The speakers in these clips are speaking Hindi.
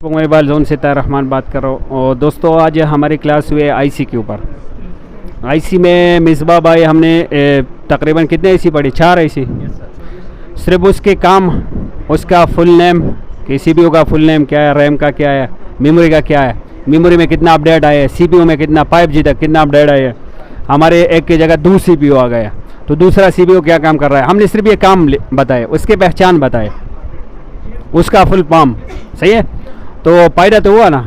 मोबाइल जोन से रहमान बात कर रहा हूँ। और दोस्तों आज हमारी क्लास हुई है आईसी के ऊपर। आईसी में मिसबा भाई हमने तकरीबन कितने आईसी पढ़ी? 4 आईसी। सिर्फ उसके काम, उसका फुल नेम कि सीपीयू का फुल नेम क्या है, रैम का क्या है, मेमोरी का क्या है, मेमोरी में कितना अपडेट आया है, सीपीयू में कितना 5G तक कितना अपडेट आया है। हमारे एक की जगह 2 सीपीयू आ गया तो दूसरा सीपीयू क्या काम कर रहा है, हमने सिर्फ ये काम बताए, उसके पहचान बताए, उसका फुल फॉर्म। सही है, तो फायदा तो हुआ ना।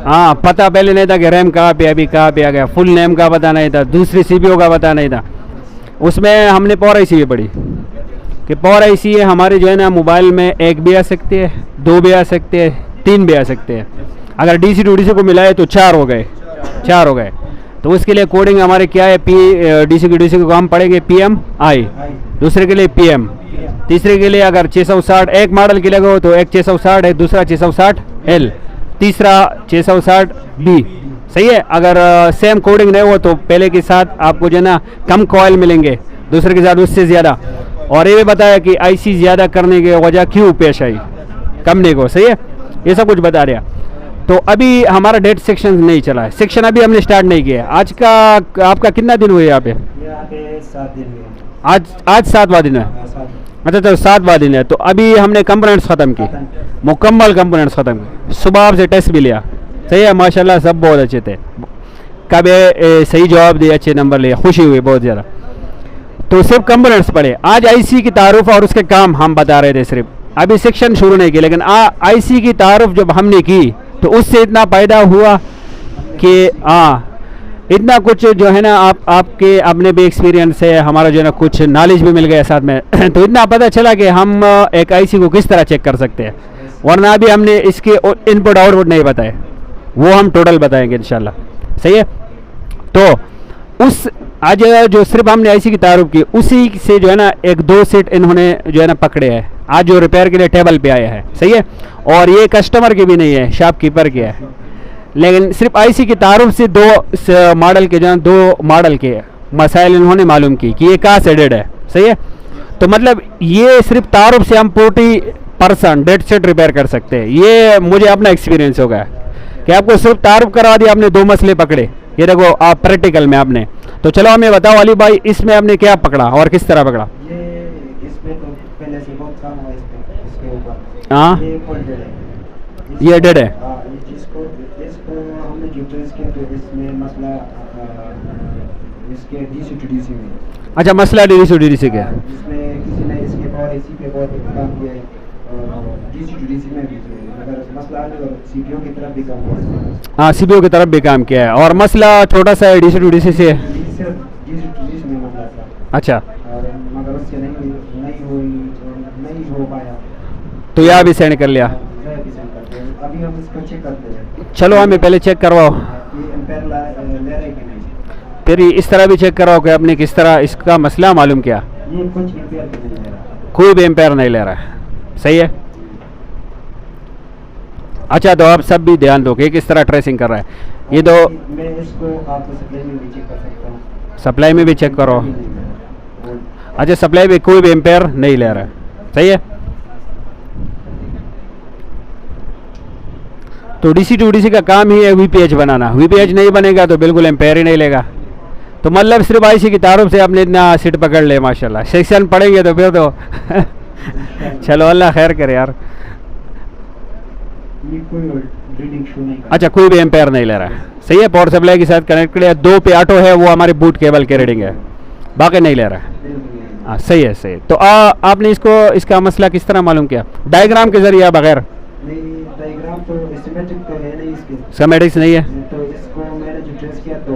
हाँ, पता पहले नहीं था कि रैम कहाँ पे अभी कहाँ पे आ गया, फुल नेम का पता नहीं था, दूसरी सीपीयू का पता नहीं था। उसमें हमने पावर आईसी भी पढ़ी कि पावर आईसी है हमारी जो है ना मोबाइल में 1 भी आ सकती है, 2 भी आ सकते हैं, 3 भी आ सकते हैं। अगर डीसी टू डीसी को मिलाए तो 4 हो गए, 4 हो गए। तो उसके लिए कोडिंग हमारे क्या है, डीसी की डीसी को हम पढ़ेंगे PMI, दूसरे के लिए PM, तीसरे के लिए अगर 660 एक मॉडल के लिए हो तो एक 660 है, दूसरा 660L, तीसरा 660B। सही है, अगर सेम कोडिंग नहीं हो तो पहले के साथ आपको जो है ना कम कॉइल मिलेंगे, दूसरे के साथ उससे ज़्यादा। और ये भी बताया कि आईसी ज़्यादा करने की वजह क्यों पेश आई कंपनी को। सही है, ये सब कुछ बता दिया। तो अभी हमारा डेट सेक्शन नहीं चला है, सेक्शन अभी हमने स्टार्ट नहीं किया है। आज का आपका कितना दिन हुए यहाँ पे? 7 दिन हुए। आज 7वां दिन है। अच्छा, तो 7वां दिन है। तो अभी हमने कंपोनेंट्स ख़त्म की, मुकम्मल कंपोनेंट्स ख़त्म की। सुबह आपसे टेस्ट भी लिया। सही है, माशाल्लाह सब बहुत अच्छे थे, कब सही जवाब दिए, अच्छे नंबर लिए, खुशी हुई बहुत ज़्यादा। तो सिर्फ कंपोनेंट्स पढ़े। आज आईसी की तारुफ और उसके काम हम बता रहे थे सिर्फ, अभी सेक्शन शुरू नहीं किया। लेकिन आईसी की तारुफ जब हमने की तो उससे इतना फ़ायदा हुआ कि इतना कुछ जो है ना आपके अपने भी एक्सपीरियंस है, हमारा जो है ना कुछ नॉलेज भी मिल गया साथ में। तो इतना पता चला कि हम एक आईसी को किस तरह चेक कर सकते हैं, वरना अभी हमने इसके इनपुट आउटपुट नहीं बताए, वो हम टोटल बताएंगे इंशाल्लाह। सही है, तो उस आज जो सिर्फ हमने आईसी की तारुफ की, उसी से जो है ना 1-2 सेट इन्होंने जो है ना पकड़े हैं आज जो रिपेयर के लिए टेबल पे आया है। सही है, और ये कस्टमर के भी नहीं है, शॉपकीपर के है। लेकिन सिर्फ आईसी की तारुफ से 2 मॉडल के जो है 2 मॉडल के मसाइल इन्होंने मालूम की कि ये कहाँ से डेड है। सही है, तो मतलब ये सिर्फ तारुफ से हम 40% डेड सेट रिपेयर कर सकते हैं। ये मुझे अपना एक्सपीरियंस हो गया कि आपको सिर्फ तारुफ करवा दिया, आपने 2 मसले पकड़े। ये देखो आप प्रैक्टिकल में आपने। तो चलो हमें बताओ अली भाई, इसमें आपने क्या पकड़ा और किस तरह पकड़ा? इसमें तो पहले से बहुत काम हुआ इसके ऊपर। हाँ, ये डेड है। इसको हमने जो ट्रेस किया तो इसमें मसला इसके डीसी टू डीसी में। अच्छा, मसला डीसी टू डीसी का। इसमें किसी ने इसके पावर एसी पे बहुत काम किया है, डीसी टू डीसी में भी अगर मसला आने तो सीपीयू की तरफ भी काम किया है। हाँ, सीपीयू की तरफ भी काम किया है, और मसला छोटा सा है डीसी टू डीसी से। सिर्फ डीसी टू डीसी में मसला था। अच्छा, और मगर उससे नहीं हो पाया तो यहाँ भी सेंड कर लिया। अभी हम इसको चेक करते हैं। चलो हमें पहले चेक करवाओ, ये एम्पेयर ले रहा है कि नहीं। फिर इस तरह भी चेक कराओ कि आपने किस तरह इसका मसला मालूम किया। ये कुछ एम्पेयर नहीं ले रहा, कोई भी एम्पेयर नहीं ले रहा है। सही है, अच्छा तो आप सब भी ध्यान दो कि किस तरह ट्रेसिंग कर रहा है। ये दो मैं इसको आपको सप्लाई में भी चेक कर सकता हूँ। सप्लाई में भी चेक करो। अच्छा, सप्लाई में कोई भी एम्पेयर नहीं ले रहा है। सही है, तो डीसी टू डीसी का काम ही है वीपीएच बनाना। वीपीएच नहीं बनेगा तो बिल्कुल एम्पेयर ही नहीं लेगा। तो मतलब सिर्फ आईसी की तारुफ से आपने इतना सीट पकड़ ले, माशाल्लाह। सेक्शन पढ़ेंगे तो फिर तो चलो अल्लाह खैर करे यार। ये कोई रीडिंग शो नहीं कर। अच्छा, कोई भी एम्पेयर नहीं ले रहा है। सही है, पावर सप्लाई के साथ कनेक्टेड है। 2 पे ऑटो है, वो हमारे बूट केबल के रीडिंग है, बाकी नहीं ले रहा है। हाँ, सही है, सही है। तो आपने इसका मसला किस तरह मालूम किया? डायग्राम के जरिए बगैर? नहीं, डायग्राम तो सिमेट्रिक तो है नहीं इसके। स्कीमेटिक्स नहीं है। तो इसको मैंने जो ट्रेस किया तो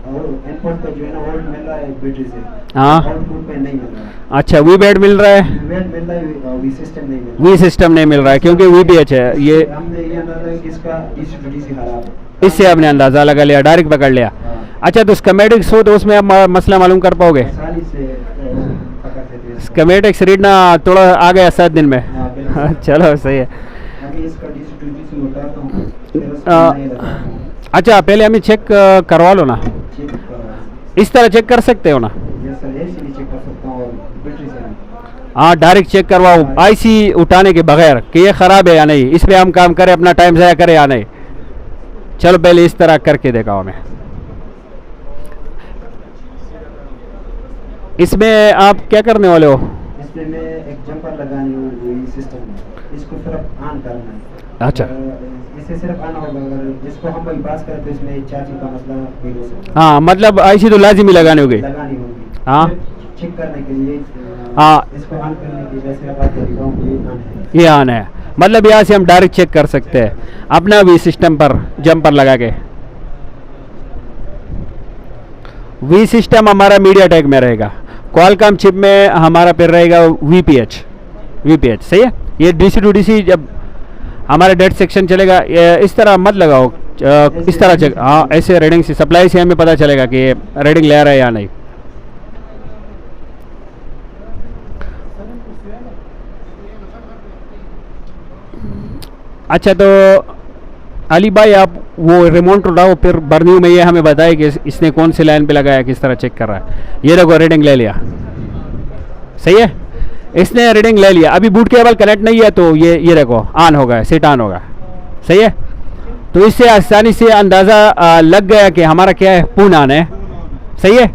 इनपुट पे जो है ना वोल्ट मिल रहा है बैटरी से। हाँ, आउटपुट पे नहीं मिल रहा है। अच्छा, वी बैड मिल रहा है, वेट मिल रहा है, वी सिस्टम नहीं मिल रहा। वी सिस्टम नहीं मिल रहा है क्योंकि वीपीएच है। ये हमने ये अंदाजा कि इसका डीसी टू डीसी खराब है, इससे आपने अंदाज़ा लगा लिया, डायरेक्ट पकड़ लिया। अच्छा, तो स्कीमेटिक्स हो तो उसमें आप मसला मालूम कर पाओगे? आसानी से पकड़ सकते हैं। स्कीमेटिक्स रीडना थोड़ा आ गया 7 दिन में। हाँ, बिल्कुल। चलो सही है। अभी इसका डीसी टू डीसी होता है तो फिर उसको नहीं लगाता हूं। अच्छा, पहले हमें चेक करवा लो ना, चेक कर इस तरह चेक कर सकते हो ना? ये सर ऐसे भी चेक कर सकता हूँ और बैटरी से नहीं। हाँ डायरेक्ट चेक करवाओ आईसी उठाने के बगैर कि ये ख़राब है या नहीं, इस पर हम काम करें, अपना टाइम ज़ाया करें या नहीं। चलो पहले इस तरह करके दिखाओ हमें। इसमें आप क्या करने वाले हो? इसमें मैं एक जंपर लगानी हूँ वही सिस्टम में, इसको सिर्फ ऑन करना है। अच्छा इसे सिर्फ ऑन होगा, अगर जिसको हम बाईपास करें तो इसमें चार्जिंग का मसला कोई हो सकता है। हाँ मतलब आईसी तो लाजिमी लगानी होगी। लगानी होगी हाँ चेक करने के लिए। हाँ इसको ऑन करने के लिए सिर्फ आप दिखाऊं ये ऑन है। ये ऑन है, मतलब यहाँ से हम डायरेक्ट चेक कर सकते हैं अपना वी सिस्टम पर जंपर लगा के। वी सिस्टम हमारा मीडियाटेक में रहेगा, क्वालकॉम चिप में हमारा फिर रहेगा वीपीएच। सही है। ये डीसी टू डीसी जब हमारा डेट सेक्शन चलेगा, इस तरह मत लगाओ, इस तरह चेक, हाँ ऐसे रीडिंग से सप्लाई से हमें पता चलेगा कि ये रीडिंग ले रहा है या नहीं। अच्छा तो अली भाई आप वो रिमोट उठाओ, फिर बर्नियो में ये हमें बताए कि इसने कौन सी लाइन पे लगाया, किस तरह चेक कर रहा है। ये देखो रीडिंग ले लिया, सही है, इसने रीडिंग ले लिया। अभी बूट केबल कनेक्ट नहीं है तो ये देखो ऑन होगा, सेट ऑन होगा, सही है। तो इससे आसानी से अंदाज़ा लग गया कि हमारा क्या है, पून ऑन है, सही है।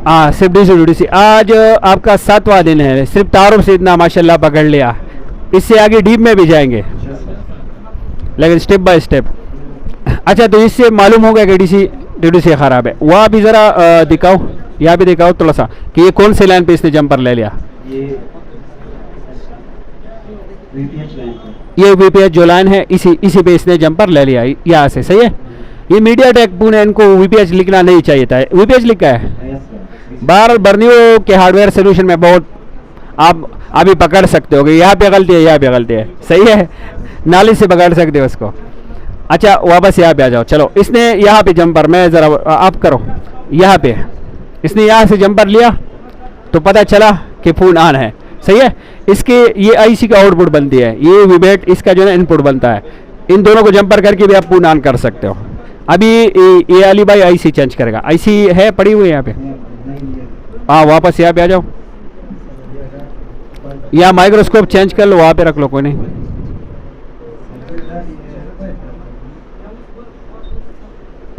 हाँ सिर्फ डीसी टू डीसी। आज आपका 7वां दिन है, सिर्फ तारों से इतना माशाल्लाह पकड़ लिया, इससे आगे डीप में भी जाएंगे लेकिन स्टेप बाय स्टेप। अच्छा तो इससे मालूम होगा कि डीसी ख़राब है। वहाँ भी ज़रा दिखाओ, यहाँ भी दिखाओ थोड़ा सा कि ये कौन से लाइन पे इसने जंपर ले लिया। ये वीपीएच जो लाइन है इसी पे इसने जंपर ले लिया यहाँ से, सही है। ये मीडियाटेक पुणे इनको वीपीएच लिखना नहीं चाहिए था, वीपीएच लिखा है। बार बर्नियो के हार्डवेयर सोल्यूशन में बहुत आप अभी पकड़ सकते हो कि यहाँ पे गलती है, यहाँ पे गलती है, सही है, नाली से पकड़ सकते हो उसको। अच्छा वापस यहाँ पे आ जाओ। चलो इसने यहाँ पे जंपर, मैं ज़रा आप करो, यहाँ पे इसने यहाँ से जंपर लिया तो पता चला कि फ़ोन ऑन है, सही है। इसके ये आईसी का आउटपुट बनती है, ये विवेट इसका जो है इनपुट बनता है। इन दोनों को जंपर करके भी आप फ़ोन ऑन कर सकते हो। अभी ये अली भाई आईसी चेंज करेगा, आईसी है पड़ी हुई है यहाँ पे। हाँ वापस यहाँ पे आ जाओ, या माइक्रोस्कोप चेंज कर लो, वहाँ पे रख लो, कोई नहीं।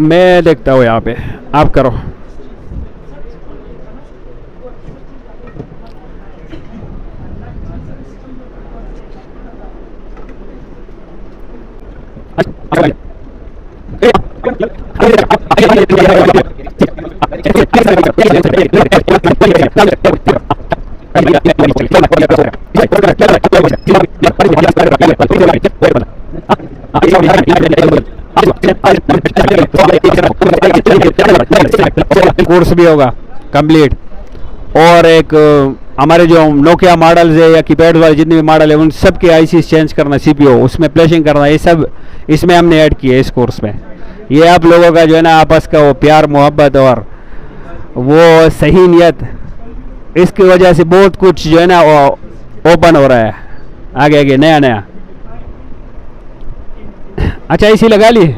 मैं देखता हूँ यहाँ पे, आप करो। कोर्स भी होगा कंप्लीट। और एक हमारे जो नोकिया मॉडल्स है या कीपैड वाले जितने भी मॉडल है उन सब के आईसी चेंज करना, सीपीयू उसमें फ्लैशिंग करना, ये सब इसमें हमने ऐड किए इस कोर्स में। ये आप लोगों का जो है ना आपस का वो प्यार मोहब्बत और वो सही नियत, इसकी वजह से बहुत कुछ जो है ना वो ओपन हो रहा है आगे आगे नया नया। अच्छा इसी लगा ली,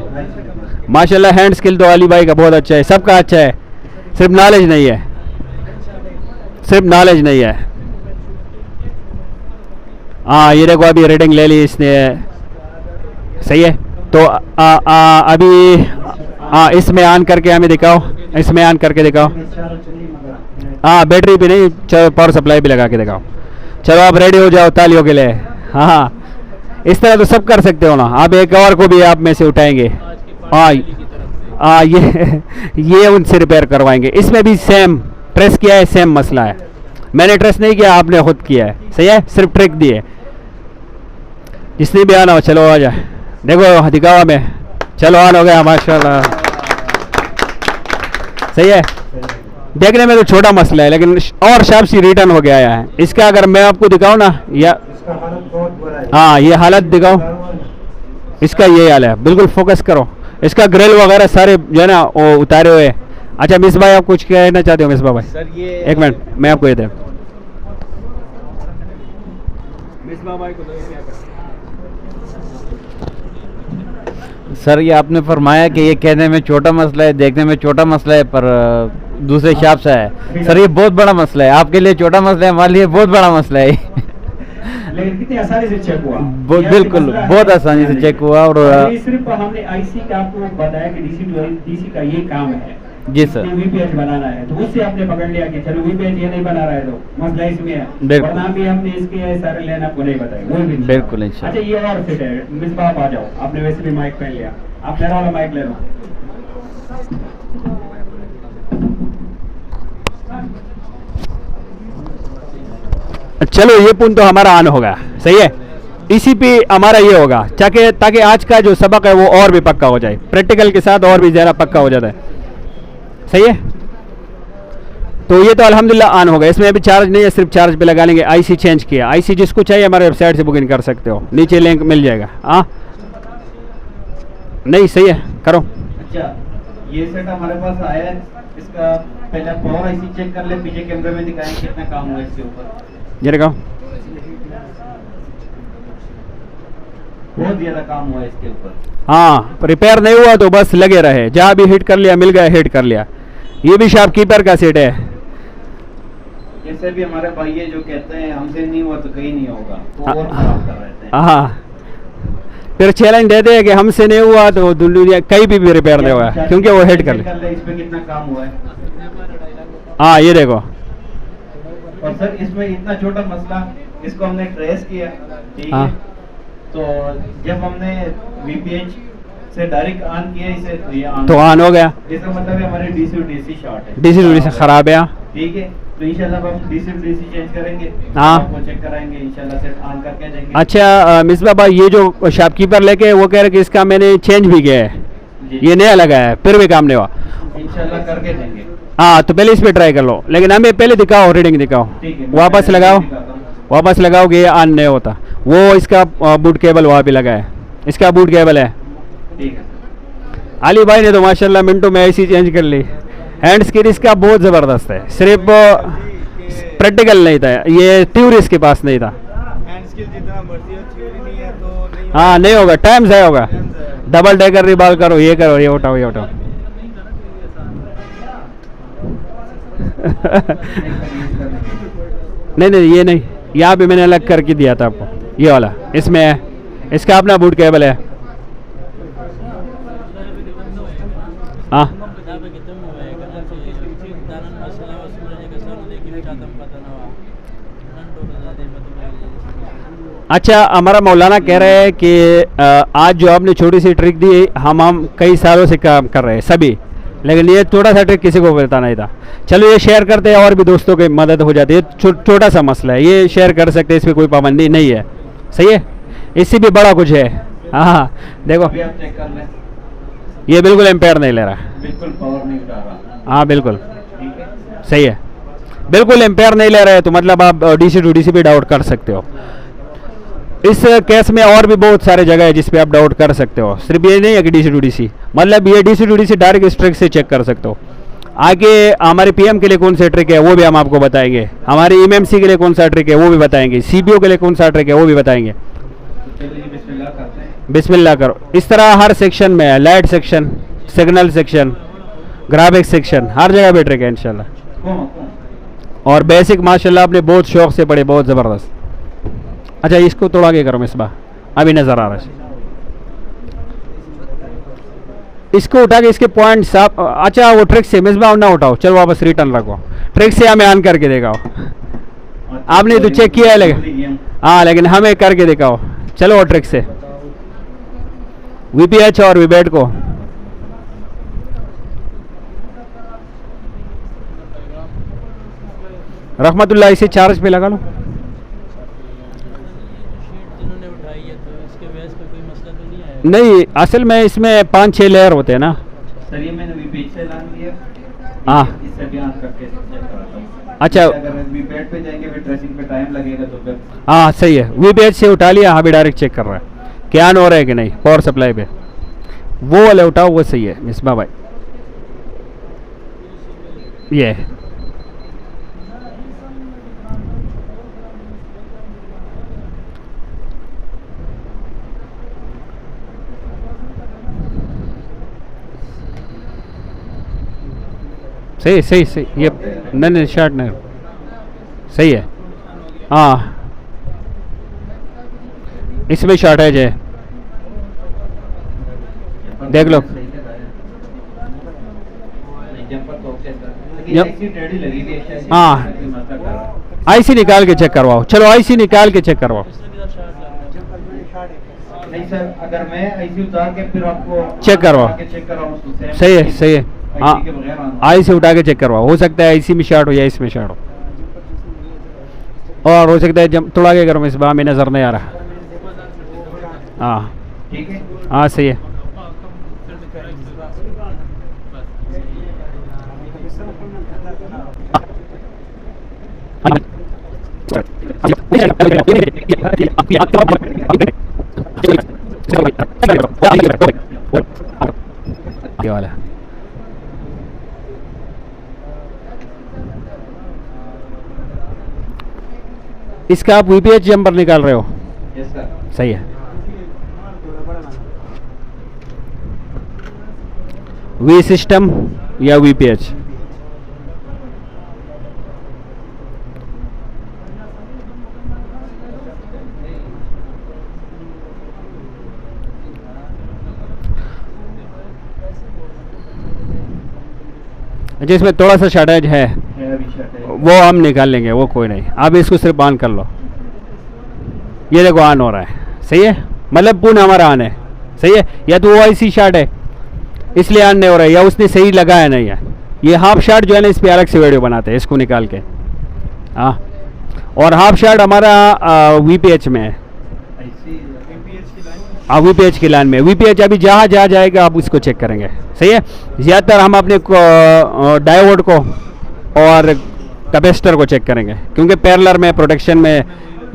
माशाल्लाह हैंड स्किल तो अली भाई का बहुत अच्छा है, सबका अच्छा है, सिर्फ नॉलेज नहीं है, सिर्फ नॉलेज नहीं है। हाँ ये देखो अभी रीडिंग ले ली इसने, सही है। तो अभी इसमें ऑन करके हमें दिखाओ, इसमें ऑन करके दिखाओ। हाँ बैटरी भी नहीं, चलो पावर सप्लाई भी लगा के दिखाओ। चलो आप रेडी हो जाओ तालियों के लिए। हाँ इस तरह तो सब कर सकते हो ना आप, एक और को भी आप में से उठाएंगे। हाँ ये उनसे रिपेयर करवाएंगे। इसमें भी सेम ट्रेस किया है, सेम मसला है, मैंने ट्रेस नहीं किया, आपने खुद किया है, सही है, सिर्फ ट्रिक दी है। जिसने भी आना हो चलो आ जाए, देखो दिखावा में, चलो ऑन हो गया माशाल्लाह, सही है। देखने में तो छोटा मसला है लेकिन और शार्प सी रिटर्न हो गया है इसका। अगर मैं आपको दिखाऊं ना, या हाँ ये हालत दिखाओ इसका, ये हाल है, बिल्कुल फोकस करो। इसका ग्रिल वगैरह सारे जो है ना वो उतारे हुए। अच्छा मिस भाई आप कुछ कहना चाहते हो? मिस भाई सर ये एक मिनट मैं आपको ये दे, सर ये आपने फरमाया कि ये कहने में छोटा मसला है, देखने में छोटा मसला है, पर दूसरे हिसाब से है। सर ये बहुत बड़ा मसला है, आपके लिए छोटा मसला है, हमारे लिए बहुत बड़ा मसला है। लेकिन कितनी आसानी से चेक हुआ? बिल्कुल बहुत आसानी से चेक हुआ। और ये सिर्फ हमने आईसी का आपको बताया कि डीसी टू डीसी का ये काम है जी सर, वीपीएच बनाना है, तो उससे आपने पकड़ लिया कि चलो वीपीएच ये नहीं बना रहा है तो मसला इसमें है, बिल्कुल। वरना भी हमने इसके सारे लेन आपको नहीं बताए वो भी नहीं। बिल्कुल इंशाल्लाह। अच्छा ये और फिट है, मिसबाह आप आ जाओ, आपने वैसे भी माइक पहन लिया, आप मेरा वाला माइक ले लो। चलो ये पुन तो हमारा ऑन होगा, सही है। इसी पे हमारा ये होगा ताकि आज का जो सबक है वो और भी पक्का हो जाए, प्रैक्टिकल के साथ और भी ज़्यादा पक्का हो जाता है, सही है। तो ये तो अल्हम्दुलिल्लाह ऑन होगा, इसमें अभी चार्ज नहीं है, सिर्फ चार्ज पे लगा लेंगे। आईसी चेंज किया, आईसी जिसको चाहिए हमारे वेबसाइट से बुकिंग कर सकते हो, नीचे लिंक मिल जाएगा। हाँ नहीं सही है, करो। अच्छा ये सेट हमारे पास आया है, इसका पहले पावर आईसी चेक कर ले, पीछे कैमरे में दिखाएं कितना काम हुआ इसके ऊपर। ये लगाओ, बहुत ज्यादा काम हुआ है इसके ऊपर। हाँ रिपेयर नहीं हुआ तो बस लगे रहे, जहाँ भी हिट कर लिया मिल गया, हिट कर लिया। ये भी शॉपकीपर का सेट है। जैसे भी हमारे भाई है जो कहते हैं हमसे नहीं हुआ तो कहीं नहीं होगा, तो और खराब कर रहे थे। हाँ फिर चैलेंज देते हैं कि हमसे नहीं हुआ तो दुनिया कहीं भी रिपेयर नहीं होगा, क्योंकि वो हिट कर ले। इस पे कितना काम हुआ है? हाँ ये देखो, और सर इसमें इतना छोटा मसला, इसको हमने ट्रेस किया, ठीक हाँ। है, तो जब हमने वीपीएच से डायरेक्ट ऑन किया इसे तो ये तो ऑन हो गया, इसका मतलब है हमारे डीसी डीसी शॉर्ट है, डीसी डीसी खराब है। ठीक है। तो इंशाल्लाह अब हम डीसी डीसी चेंज करेंगे, हाँ। आपको चेक कराएंगे इंशाल्लाह, सेट ऑन करके जाएंगे। अच्छा मिसबा भाई, ये जो शॉपकीपर लेके वो कह रहे कि इसका मैंने चेंज भी किया है, जी। ये नया लगा है, फिर भी काम नहीं हुआ। इंशाल्लाह करके देंगे। हाँ तो पहले इस पे ट्राई कर लो, लेकिन हमें पहले दिखाओ, रीडिंग दिखाओ, ठीक है, वापस मैं लगाओ, दिखाता हूँ। वापस लगाओगे ये ऑन नहीं होता। वो इसका बूट केबल वहाँ भी लगा है, इसका बूट केबल है। ठीक है। अली भाई ने तो माशाल्लाह मिनटों में ऐसी चेंज कर ली। हैंड स्क्रीन इसका बहुत ज़बरदस्त है, सिर्फ प्रैक्टिकल नहीं था, ये थ्योरी इसके पास नहीं था। हैंड स्किल जितना मर्जी हो, थ्योरी नहीं है तो नहीं हाँ नहीं होगा, टाइम ज़ाया होगा। time ज़ाया। डबल डेकर रिबॉल करो, ये उठाओ, ये उठाओ। नहीं ये नहीं, यहाँ पे मैंने अलग करके दिया था आपको, ये वाला इसमें है, इसका अपना बूट केबल है। हाँ अच्छा, हमारा मौलाना कह रहे हैं कि आज जो आपने छोटी सी ट्रिक दी, हम कई सालों से काम कर रहे हैं सभी, लेकिन ये छोटा सा ट्रिक किसी को पता नहीं था। चलो ये शेयर करते हैं और भी दोस्तों की मदद हो जाती है। छोटा सा मसला है, ये शेयर कर सकते हैं, इसमें कोई पाबंदी नहीं है, सही है। इससे भी बड़ा कुछ है। हाँ देखो, अभी आप चेक कर लें, ये बिल्कुल एम्पेयर नहीं ले रहा, बिल्कुल पावर नहीं उठा रहा। हाँ बिल्कुल ठीक है। सही है, बिल्कुल एम्पेयर नहीं ले रहा है, तो मतलब आप डीसी टू डीसी पे डाउट कर सकते हो। इस केस में और भी बहुत सारे जगह है जिस पे आप डाउट कर सकते हो, सिर्फ ये नहीं है कि डीसी टू डीसी, मतलब ये डीसी टू डीसी डायरेक्ट इस ट्रिक से चेक कर सकते हो। आगे हमारे पीएम के लिए कौन सा ट्रिक है वो भी हम आपको बताएंगे, हमारे एमएमसी के लिए कौन सा ट्रिक है वो भी बताएंगे, सीपीओ के लिए कौन सा ट्रिक है वो भी बताएंगे। चलिए बिस्मिल्लाह करते हैं। बिस्मिल्लाह करो। इस तरह हर सेक्शन में है, light section, signal section, graphics section, हर जगह पे ट्रिक है इंशाल्लाह। कौन? और बेसिक माशाल्लाह आपने बहुत शौक से पढ़े, बहुत ज़बरदस्त। अच्छा इसको थोड़ा आगे करो मिसबा, अभी नज़र आ रहा है, इसको उठा के इसके पॉइंट्स आप, अच्छा वो ट्रिक से मिसबा ना उठाओ, चलो वापस रिटर्न रखो, ट्रिक से हमें ऑन करके दिखाओ। आपने तो चेक किया है लेकिन, हाँ लेकिन हमें करके दिखाओ। चलो वो ट्रिक से वीपीएच और वीबेट को रहमतुल्लाह इसे चार्ज पे लगा लो। नहीं असल में इसमें 5-6 लेयर होते हैं ना। सर ये मैंने वीपीएच से लॉन्च किया, हाँ इससे भी ऑन करके चेक कराता हूँ। अच्छा अगर वीपीएच पे जाएंगे फिर ट्रेसिंग पे टाइम लगेगा तो फिर हाँ सही है, वीपीएच से उठा लिया, अभी डायरेक्ट चेक कर रहा है क्या ऑन हो रहा है कि नहीं पावर सप्लाई पे, वो वाले उठाओ, वो सही है मिसबा भाई। ये सही सही सही, ये नहीं नहीं शर्ट नहीं, सही है। हाँ इसमें शॉर्टेज है, देख लो। हाँ आईसी निकाल के चेक करवाओ, चलो आईसी निकाल के चेक करवाओ, नहीं सर, अगर मैं आईसी उतार के फिर आपको चेक करवाओ। चेक कराऊं तो सेम सही है सही है। हाँ आईसी के बगैर आना। आई से उठा के चेक करवाओ, हो सकता है आईसी में शॉर्ट हो या इसमें शॉर्ट हो, और हो सकता है जब थोड़ा आगे करो, इस बार में नज़र नहीं आ रहा। हाँ ठीक है। हाँ सही है। ये वाला इसका आप वीपीएच जंपर निकाल रहे हो, यस सर। सही है। वी सिस्टम या वीपीएच, जिसमें थोड़ा सा शॉर्टेज है अभी शर्ट है। वो हम निकाल लेंगे, वो कोई नहीं। आप इसको सिर्फ ऑन कर लो, ये देखो ऑन हो रहा है, सही है, मतलब पूर्ण हमारा ऑन है, सही है। या तो वो ऐसी शॉर्ट है इसलिए ऑन नहीं हो रहा है, या उसने सही लगाया नहीं है। ये हाफ शॉर्ट जो है ना, इस पर अलग से वीडियो बनाते हैं, इसको निकाल के। हाँ और हाफ शॉर्ट हमारा वीपीएच में है, आईसी वीपीएच की लाइन में। वीपीएच अभी जहाँ जहाँ जाएगा आप उसको चेक करेंगे, सही है। ज़्यादातर हम अपने डायोड को और कैपेसिटर को चेक करेंगे, क्योंकि पैरेलल में प्रोटेक्शन में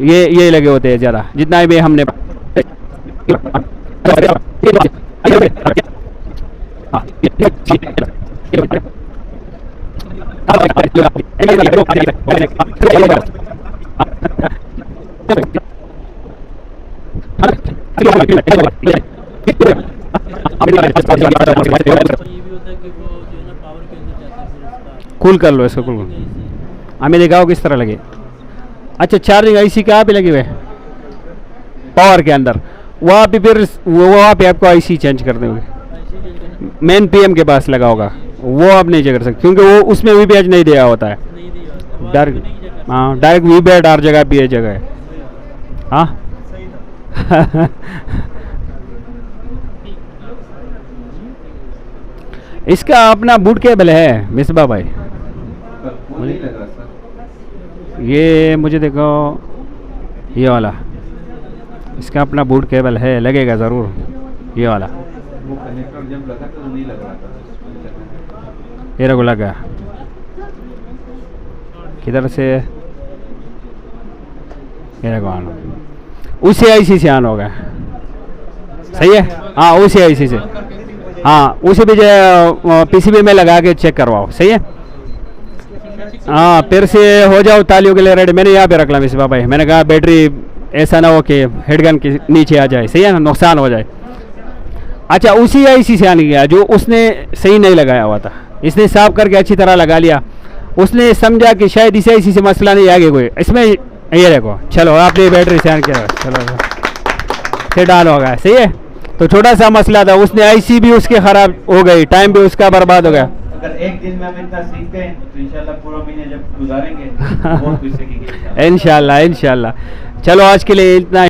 ये लगे होते हैं ज़्यादा, जितना भी हमने कूल कर लो इसको, कूल हमें दिखाओ किस तरह लगे। अच्छा चार्जिंग आईसी कहाँ पे लगे हुए, पावर के अंदर, वहाँ पे फिर वहाँ पे आपको आईसी चेंज करने होंगे। मेन पीएम के पास लगा होगा, वो आप नहीं चेक कर सकते, क्योंकि वो उसमें वीपीएच नहीं दिया होता है डायरेक्ट। हाँ डायरेक्ट वीपीएच हर जगह पे जगह है। हाँ इसका अपना बूट केबल है मिसबा भाई, नहीं लग रहा सर। ये मुझे देखो ये वाला, इसका अपना बूट केबल है, लगेगा ज़रूर ये वाला। वो कनेक्टर जब लगा तो नहीं लग रहा था। ये रगो लगा किधर से, ये रगो आना, उसी आईसी से ऑन होगा, सही है। हाँ उसी आईसी से, हाँ उसी भी पीसीबी में लगा के चेक करवाओ, सही है। हाँ फिर से हो जाओ तालियों के लिए रेडी। मैंने यहाँ पे रख ला मिसबा भाई, मैंने कहा बैटरी ऐसा ना हो कि हेडगन के नीचे आ जाए, सही है ना, नुकसान हो जाए। अच्छा उसी आईसी से आने गया जो उसने सही नहीं लगाया हुआ था, इसने साफ करके अच्छी तरह लगा लिया। उसने समझा कि शायद इस आईसी से मसला नहीं, आगे कोई इसमें ये देखो। चलो आपने बैटरी से ऑन किया, चलो से डाल हो गया, सही है। तो छोटा सा मसला था, उसने आईसी भी उसके ख़राब हो गई, टाइम भी उसका बर्बाद हो गया। अगर एक दिन में हम इतना सीख गए तो इंशाल्लाह पूरा महीने जब गुजारेंगे बहुत कुछ सीखेंगे इंशाल्लाह इंशाल्लाह। चलो आज के लिए इतना।